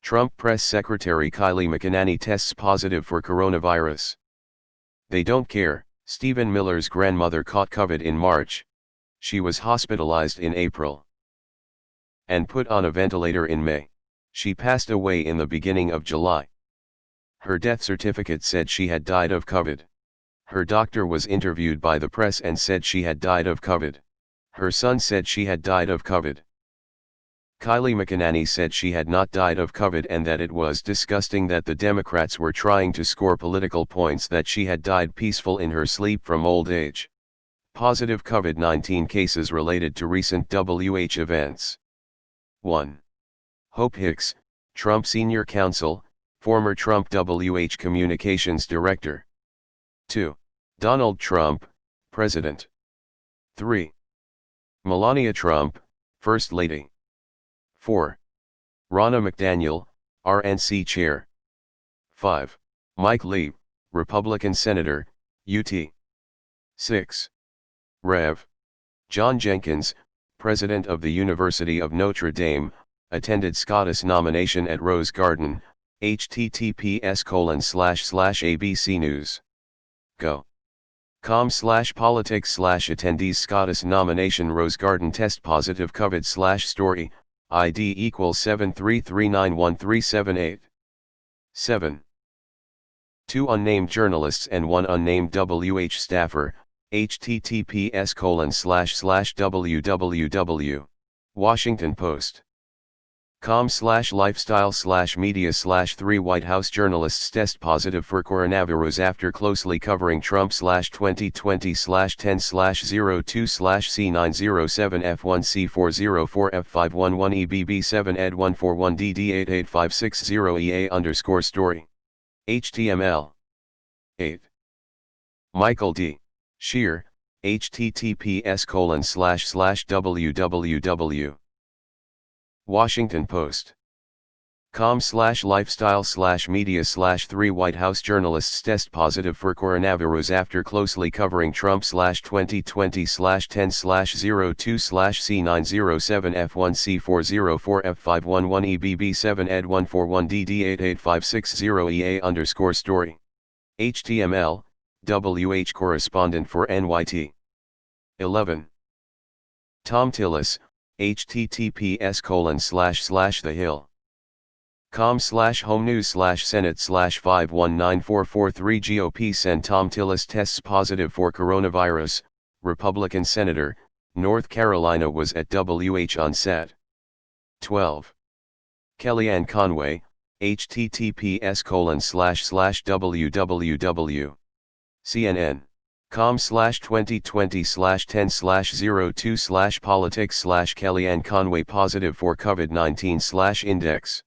Trump Press Secretary Kayleigh McEnany tests positive for coronavirus. They don't care. Stephen Miller's grandmother caught COVID in March. She was hospitalized in April and put on a ventilator in May. She passed away in the beginning of July. Her death certificate said she had died of COVID. Her doctor was interviewed by the press and said she had died of COVID. Her son said she had died of COVID. Kayleigh McEnany said she had not died of COVID and that it was disgusting that the Democrats were trying to score political points, that she had died peaceful in her sleep from old age. Positive COVID-19 cases related to recent WH events. 1. Hope Hicks, Trump Senior Counsel, former Trump WH Communications Director. 2. Donald Trump, President. 3. Melania Trump, First Lady. 4. Ronna McDaniel, RNC Chair. 5. Mike Lee, Republican Senator, UT. 6. Rev. John Jenkins, President of the University of Notre Dame, attended Scott's nomination at Rose Garden, https://abcnews.com/politics/attendees Scott's nomination Rose Garden test positive COVID/story, ID equals 733913778. 7. 2 unnamed journalists and 1 unnamed WH staffer, https://www. Washington Post. com/lifestyle/media/3 White House journalists test positive for coronavirus after closely covering Trump/2020/10/02/C9077F1C4004F5111EBB7Ed141DD88560EA_story. HTML. 8. Michael D. Shear, https://www. Washington Post. com/lifestyle/media/3 White House journalists test positive for coronavirus after closely covering Trump/2020/10/02/C9077F1C4004F5111EBB7Ed141DD88560EA_story. HTML, WH correspondent for NYT. 11. Tom Tillis, https://thehill. com/home news/senate/5194443 GOP send Tom Tillis tests positive for coronavirus, Republican Senator, North Carolina was at WH on set. 12. Kellyanne Conway, https://www. CNN. com/2020/10/02/politics/Kellyanne Conway positive for COVID-19/index.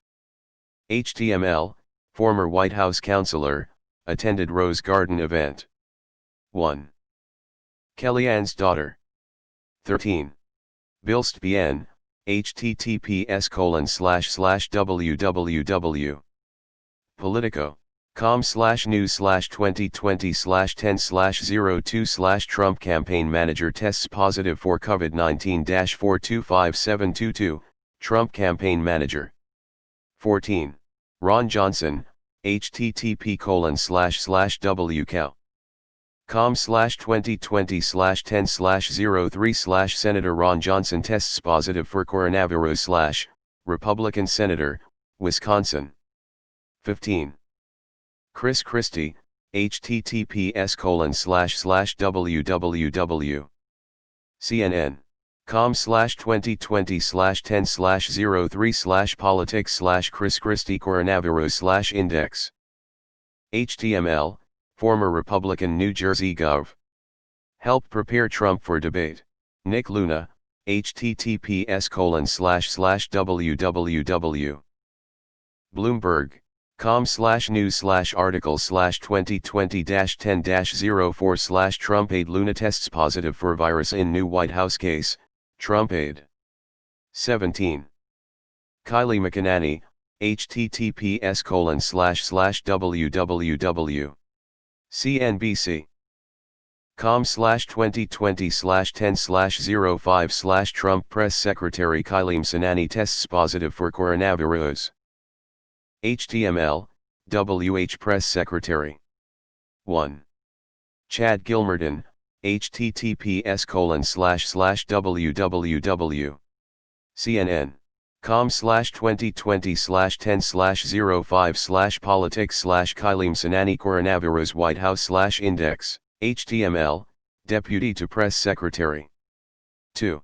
HTML, former White House counselor, attended Rose Garden event. 1. Kellyanne's daughter. 13. Bilst BN, https://www. Politico. com/news/2020/10/02/ Trump campaign manager tests positive for COVID-19-425722, Trump campaign manager. 14. Ron Johnson, http://wcow. com/2020/10/03/ Senator Ron Johnson tests positive for coronavirus/ Republican Senator, Wisconsin. 15. Chris Christie, https://www. CNN. com/2020/10/03/politics/Chris Christie coronavirus/index. HTML, former Republican New Jersey Gov. Help prepare Trump for debate. Nick Luna, https://www. Bloomberg. com/news/article/2020-10-04/ Trump aide Luna tests positive for virus in new White House case, Trump aide. 17. Kayleigh McEnany, https://www. CNBC. com/2020/10/05/ Trump Press Secretary Kayleigh McEnany tests positive for coronavirus. HTML, WH Press Secretary. 1. Chad Gilmerton, https://www. CNN.com/2020/10/05/politics/Kayleigh McEnany Coronavirus White House/index, HTML, Deputy to Press Secretary. 2.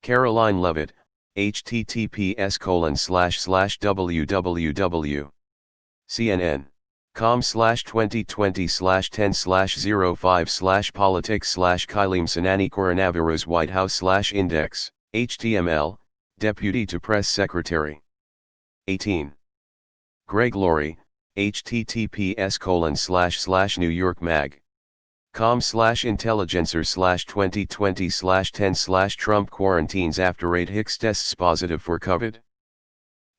Caroline Levitt, https://www. CNN.com/2020/10/05/politics/Kayleigh McEnany Coronavirus White House/index, HTML, Deputy to Press Secretary. 18. Greg Laurie, https://New York Mag. com/intelligencer/2020/10/Trump quarantines after 8 Hicks tests positive for COVID.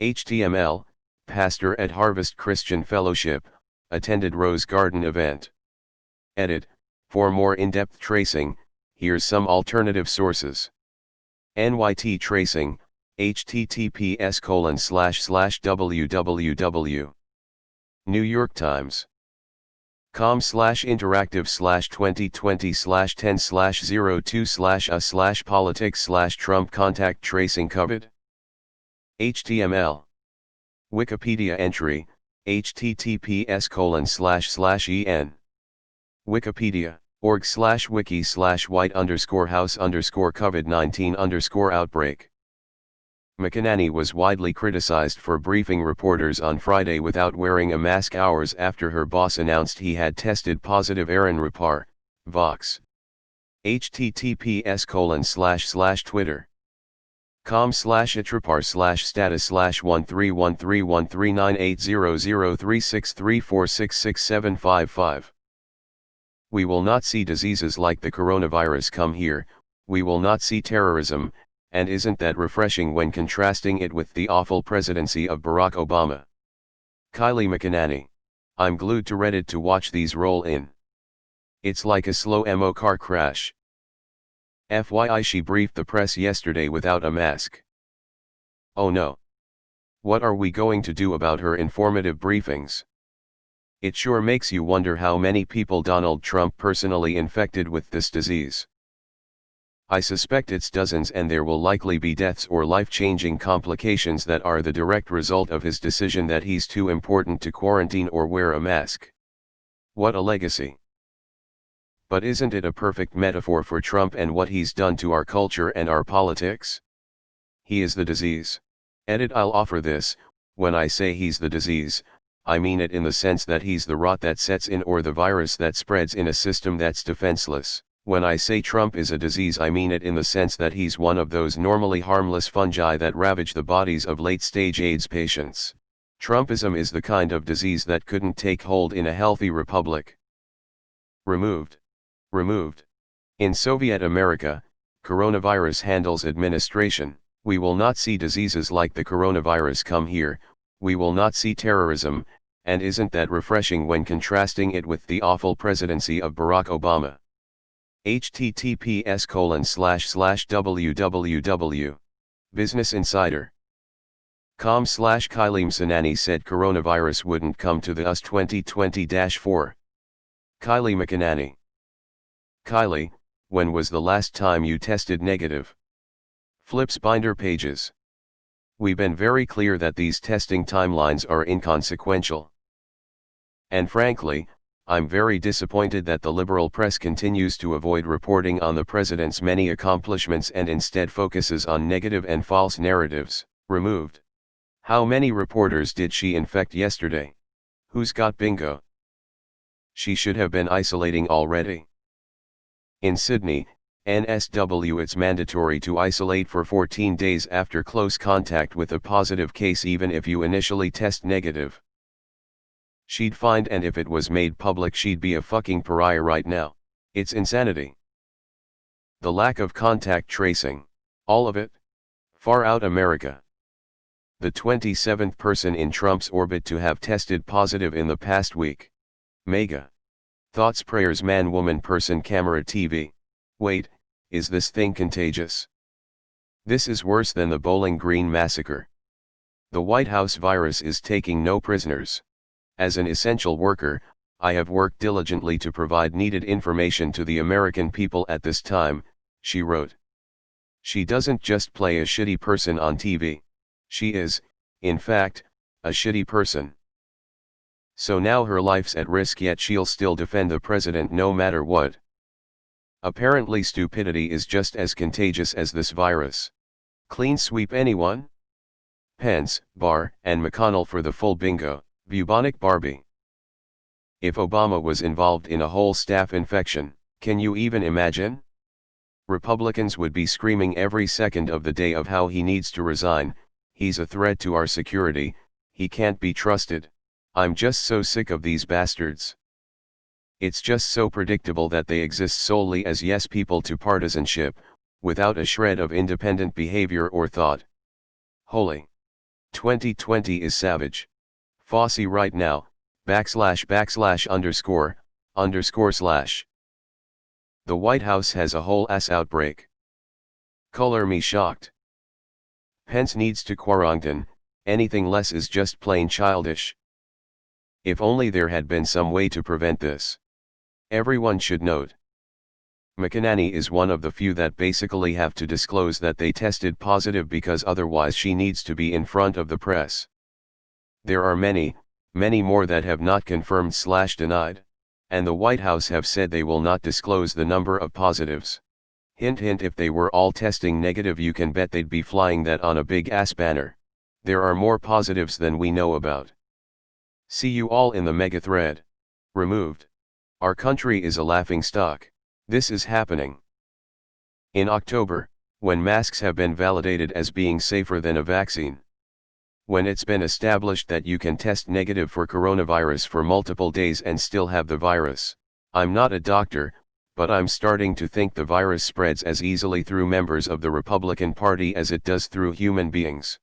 HTML, pastor at Harvest Christian Fellowship, attended Rose Garden event. Edit, for more in-depth tracing, here's some alternative sources. NYT Tracing, https://www. New York Times. com/interactive/2020/10/02/a/politics/Trump contact tracing COVID. HTML. Wikipedia entry, https://en. Wikipedia.org/wiki/white_house_COVID-19_outbreak. McEnany was widely criticized for briefing reporters on Friday without wearing a mask hours after her boss announced he had tested positive. Aaron Rapar, Vox. https://twitter. com/atrapar/status/1313139800363466755. We will not see diseases like the coronavirus come here, we will not see terrorism, and isn't that refreshing when contrasting it with the awful presidency of Barack Obama? Kayleigh McEnany. I'm glued to Reddit to watch these roll in. It's like a slow-mo car crash. FYI, she briefed the press yesterday without a mask. Oh no. What are we going to do about her informative briefings? It sure makes you wonder how many people Donald Trump personally infected with this disease. I suspect it's dozens, and there will likely be deaths or life-changing complications that are the direct result of his decision that he's too important to quarantine or wear a mask. What a legacy. But isn't it a perfect metaphor for Trump and what he's done to our culture and our politics? He is the disease. Edit, I'll offer this: when I say he's the disease, I mean it in the sense that he's the rot that sets in or the virus that spreads in a system that's defenseless. When I say Trump is a disease, I mean it in the sense that he's one of those normally harmless fungi that ravage the bodies of late-stage AIDS patients. Trumpism is the kind of disease that couldn't take hold in a healthy republic. Removed. In Soviet America, coronavirus handles administration. We will not see diseases like the coronavirus come here, we will not see terrorism, and isn't that refreshing when contrasting it with the awful presidency of Barack Obama? https://www. Business Insider. com/Kayleigh McEnany said coronavirus wouldn't come to the US 2020-4. Kayleigh McEnany. Kayleigh, when was the last time you tested negative? Flips binder pages. We've been very clear that these testing timelines are inconsequential. And frankly, I'm very disappointed that the liberal press continues to avoid reporting on the president's many accomplishments and instead focuses on negative and false narratives. Removed. How many reporters did she infect yesterday? Who's got bingo? She should have been isolating already. In Sydney, NSW, it's mandatory to isolate for 14 days after close contact with a positive case, even if you initially test negative. She'd find, and if it was made public, she'd be a fucking pariah right now. It's insanity. The lack of contact tracing. All of it. Far out America. The 27th person in Trump's orbit to have tested positive in the past week. Mega. Thoughts, prayers, man, woman, person, camera, TV. Wait, is this thing contagious? This is worse than the Bowling Green massacre. The White House virus is taking no prisoners. As an essential worker, I have worked diligently to provide needed information to the American people at this time, she wrote. She doesn't just play a shitty person on TV. She is, in fact, a shitty person. So now her life's at risk, yet she'll still defend the president no matter what. Apparently stupidity is just as contagious as this virus. Clean sweep anyone? Pence, Barr, and McConnell for the full bingo, bubonic Barbie. If Obama was involved in a whole staph infection, can you even imagine? Republicans would be screaming every second of the day of how he needs to resign, he's a threat to our security, he can't be trusted. I'm just so sick of these bastards. It's just so predictable that they exist solely as yes people to partisanship, without a shred of independent behavior or thought. Holy. 2020 is savage. Fossey right now, _____. The White House has a whole ass outbreak. Color me shocked. Pence needs to quarantine, anything less is just plain childish. If only there had been some way to prevent this. Everyone should note. McEnany is one of the few that basically have to disclose that they tested positive because otherwise she needs to be in front of the press. There are many, many more that have not confirmed/denied, and the White House have said they will not disclose the number of positives. Hint hint, if they were all testing negative, you can bet they'd be flying that on a big ass banner. There are more positives than we know about. See you all in the mega thread. Removed. Our country is a laughing stock. This is happening. In October, when masks have been validated as being safer than a vaccine. When it's been established that you can test negative for coronavirus for multiple days and still have the virus. I'm not a doctor, but I'm starting to think the virus spreads as easily through members of the Republican Party as it does through human beings.